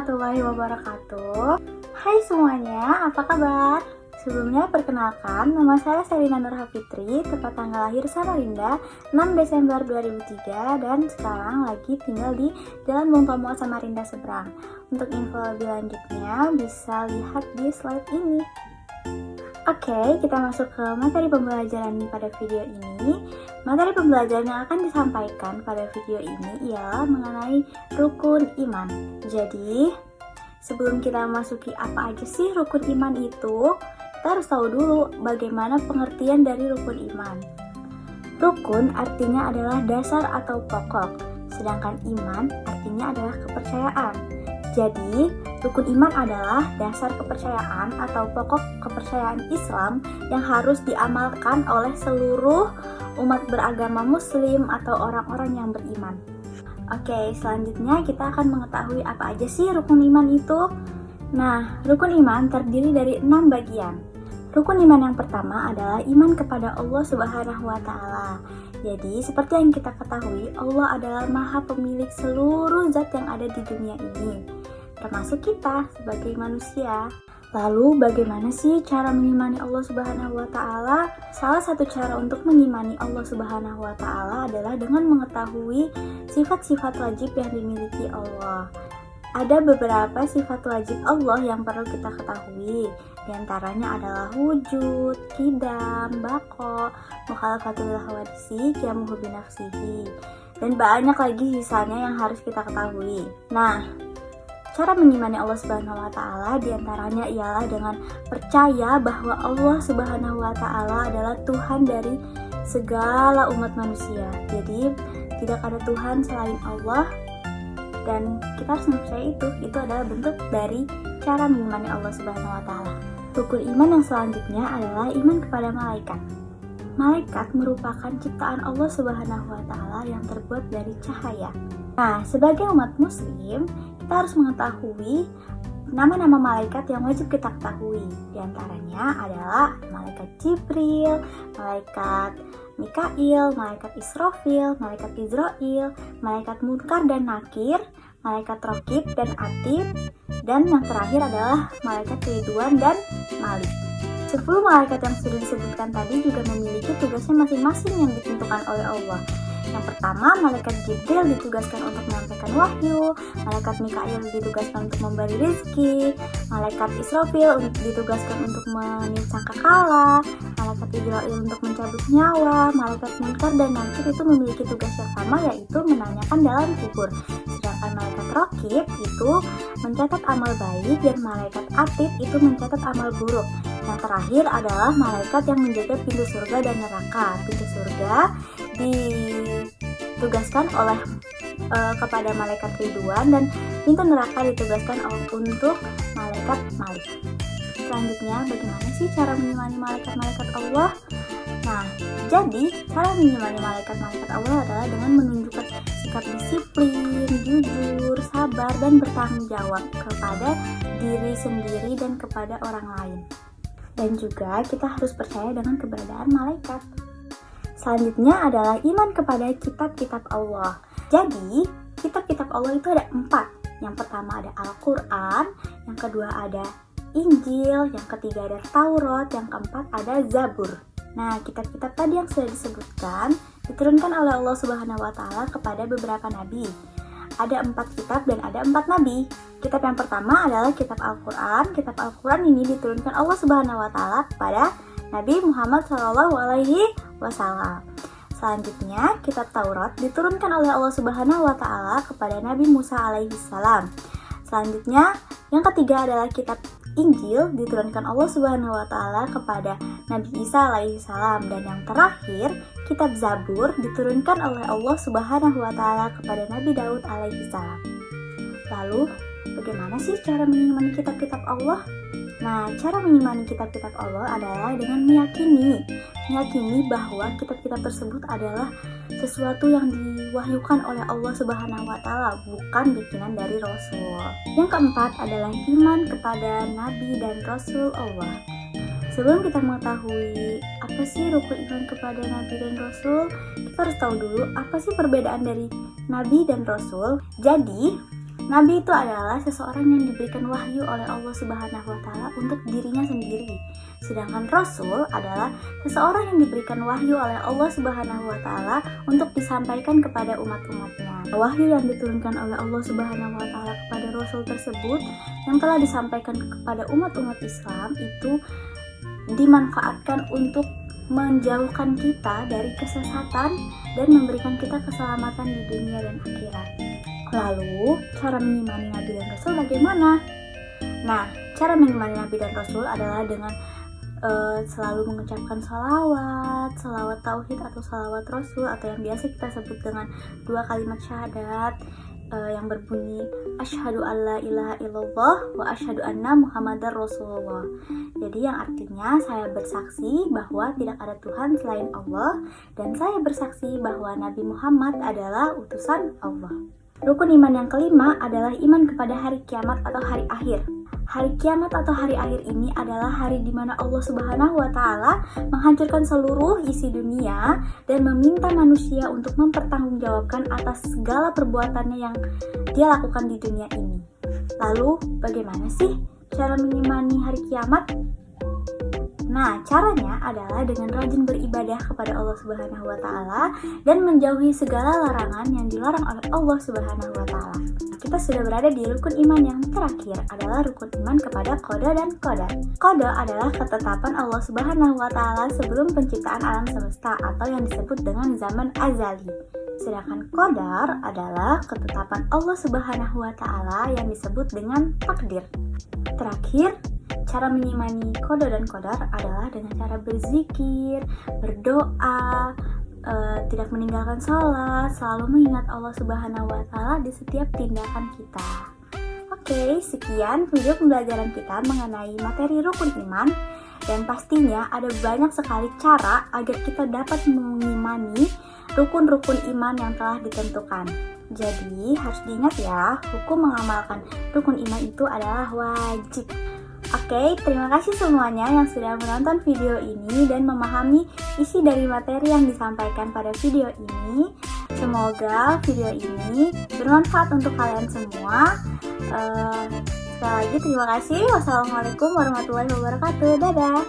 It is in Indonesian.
warahmatullahi wabarakatuh. Hai semuanya, apa kabar? Sebelumnya perkenalkan, nama saya Selina Nurha Fitri, tepat tanggal lahir Samarinda 6 Desember 2003 dan sekarang lagi tinggal di Jalan Bung Tomo Samarinda seberang. Untuk info lebih lanjutnya bisa lihat di slide ini. Oke, kita masuk ke materi pembelajaran pada video ini. Materi pembelajaran yang akan disampaikan pada video ini ialah mengenai rukun iman. Jadi, sebelum kita masuki apa aja sih rukun iman itu, kita harus tahu dulu bagaimana pengertian dari rukun iman. Rukun artinya adalah dasar atau pokok, sedangkan iman artinya adalah kepercayaan. Jadi, rukun iman adalah dasar kepercayaan atau pokok kepercayaan Islam yang harus diamalkan oleh seluruh umat beragama Muslim atau orang-orang yang beriman. Oke, selanjutnya kita akan mengetahui apa aja sih rukun iman itu. Nah, rukun iman terdiri dari 6 bagian. Rukun iman yang pertama adalah iman kepada Allah Subhanahu wa Ta'ala. Jadi, seperti yang kita ketahui, Allah adalah Maha Pemilik seluruh zat yang ada di dunia ini, termasuk kita sebagai manusia. Lalu, bagaimana sih cara mengimani Allah Subhanahu wa Ta'ala? Salah satu cara untuk mengimani Allah Subhanahu wa Ta'ala adalah dengan mengetahui sifat-sifat wajib yang dimiliki Allah. Ada beberapa sifat wajib Allah yang perlu kita ketahui. Di antaranya adalah wujud, qidam, baqo, mukhalafatul hawadisi, qiyamuhu binafsihi, dan banyak lagi sisanya yang harus kita ketahui. Nah, cara mengimani Allah Subhanahu wa Ta'ala diantaranya ialah dengan percaya bahwa Allah Subhanahu wa Ta'ala adalah Tuhan dari segala umat manusia. Jadi, tidak ada Tuhan selain Allah, dan kita harus mempercayai itu adalah bentuk dari cara mengimani Allah Subhanahu wa Ta'ala. Rukun iman yang selanjutnya adalah iman kepada malaikat. Malaikat merupakan ciptaan Allah Subhanahu wa Ta'ala yang terbuat dari cahaya. Nah, sebagai umat muslim, kita harus mengetahui nama-nama malaikat yang wajib kita ketahui. Di antaranya adalah malaikat Jibril, malaikat Mikail, malaikat Israfil, malaikat Izrail, malaikat Munkar dan Nakir, malaikat Raqib dan Atid, dan yang terakhir adalah malaikat Ridwan dan Malik. 10 malaikat yang sudah disebutkan tadi juga memiliki tugasnya masing-masing yang ditentukan oleh Allah. Yang pertama, malaikat Jibril ditugaskan untuk menyampaikan wahyu, malaikat Mikail ditugaskan untuk memberi rezeki, malaikat Israfil ditugaskan untuk meniup sangkakala, malaikat Izrail untuk mencabut nyawa, malaikat Munkar dan Nakir itu memiliki tugas yang sama, yaitu menanyakan dalam kubur. Sedangkan malaikat Raqib itu mencatat amal baik dan malaikat Atid itu mencatat amal buruk. Yang terakhir adalah malaikat yang menjaga pintu surga dan neraka. Pintu surga ditugaskan oleh kepada malaikat Ridwan dan pintu neraka ditugaskan untuk malaikat Malik. Selanjutnya, bagaimana sih cara mengimani malaikat-malaikat Allah? Nah, jadi cara mengimani malaikat-malaikat Allah adalah dengan menunjukkan sikap disiplin, jujur, sabar, dan bertanggung jawab kepada diri sendiri dan kepada orang lain. Dan juga kita harus percaya dengan keberadaan malaikat. Selanjutnya adalah iman kepada kitab-kitab Allah. Jadi, kitab-kitab Allah itu ada 4. Yang pertama ada Al-Quran, yang kedua ada Injil, yang ketiga ada Taurat, yang keempat ada Zabur. Nah, kitab-kitab tadi yang sudah disebutkan diturunkan oleh Allah Subhanahu wa Ta'ala kepada beberapa nabi. Ada 4 kitab dan ada 4 nabi. Kitab yang pertama adalah kitab Al-Quran. Kitab Al-Quran ini diturunkan Allah Subhanahu wa Ta'ala kepada Nabi Muhammad SAW. Selanjutnya, kitab Taurat diturunkan oleh Allah Subhanahu wa Ta'ala kepada Nabi Musa alaihissalam. Selanjutnya, yang ketiga adalah kitab Injil diturunkan Allah Subhanahu wa Ta'ala kepada Nabi Isa alaihissalam. Dan yang terakhir, kitab Zabur diturunkan oleh Allah Subhanahu wa Ta'ala kepada Nabi Daud alaihissalam. Lalu, bagaimana sih cara mengimani kitab-kitab Allah? Nah, cara mengimani kitab-kitab Allah adalah dengan meyakini bahwa kitab-kitab tersebut adalah sesuatu yang diwahyukan oleh Allah Subhanahu wa Ta'ala, bukan bikinan dari Rasul. Yang keempat adalah iman kepada Nabi dan Rasul Allah. Sebelum kita mengetahui apa sih rukun iman kepada Nabi dan Rasul, kita harus tahu dulu apa sih perbedaan dari Nabi dan Rasul. Jadi, Nabi itu adalah seseorang yang diberikan wahyu oleh Allah Subhanahu wa taala untuk dirinya sendiri. Sedangkan Rasul adalah seseorang yang diberikan wahyu oleh Allah Subhanahu wa taala untuk disampaikan kepada umat-umatnya. Wahyu yang diturunkan oleh Allah Subhanahu wa taala kepada Rasul tersebut yang telah disampaikan kepada umat-umat Islam itu dimanfaatkan untuk menjauhkan kita dari kesesatan dan memberikan kita keselamatan di dunia dan akhirat. Lalu, cara mengimani Nabi dan Rasul bagaimana? Nah, cara mengimani Nabi dan Rasul adalah dengan selalu mengucapkan salawat tauhid atau salawat Rasul, atau yang biasa kita sebut dengan 2 kalimat syahadat yang berbunyi asyhadu alla ilaha illallah wa asyhadu anna muhammadar rasulullah. Jadi yang artinya saya bersaksi bahwa tidak ada Tuhan selain Allah, dan saya bersaksi bahwa Nabi Muhammad adalah utusan Allah. Rukun iman yang kelima adalah iman kepada hari kiamat atau hari akhir. Hari kiamat atau hari akhir ini adalah hari di mana Allah Subhanahu wa taala menghancurkan seluruh isi dunia dan meminta manusia untuk mempertanggungjawabkan atas segala perbuatannya yang dia lakukan di dunia ini. Lalu, bagaimana sih cara mengimani hari kiamat? Nah, caranya adalah dengan rajin beribadah kepada Allah Subhanahu wa taala dan menjauhi segala larangan yang dilarang oleh Allah Subhanahu wa taala. Kita sudah berada di rukun iman yang terakhir, adalah rukun iman kepada qada dan qadar. Qada adalah ketetapan Allah Subhanahu wa taala sebelum penciptaan alam semesta atau yang disebut dengan zaman azali. Sedangkan qadar adalah ketetapan Allah Subhanahu wa taala yang disebut dengan takdir. Terakhir, cara mengimani qada dan qadar adalah dengan cara berzikir, berdoa, tidak meninggalkan sholat, selalu mengingat Allah Subhanahu wa taala di setiap tindakan kita. Oke, sekian video pembelajaran kita mengenai materi rukun iman, dan pastinya ada banyak sekali cara agar kita dapat mengimani rukun-rukun iman yang telah ditentukan. Jadi harus diingat ya, hukum mengamalkan rukun iman itu adalah wajib. Oke, terima kasih semuanya yang sudah menonton video ini dan memahami isi dari materi yang disampaikan pada video ini. Semoga video ini bermanfaat untuk kalian semua. Sekali lagi terima kasih. Wassalamualaikum warahmatullahi wabarakatuh. Dadah.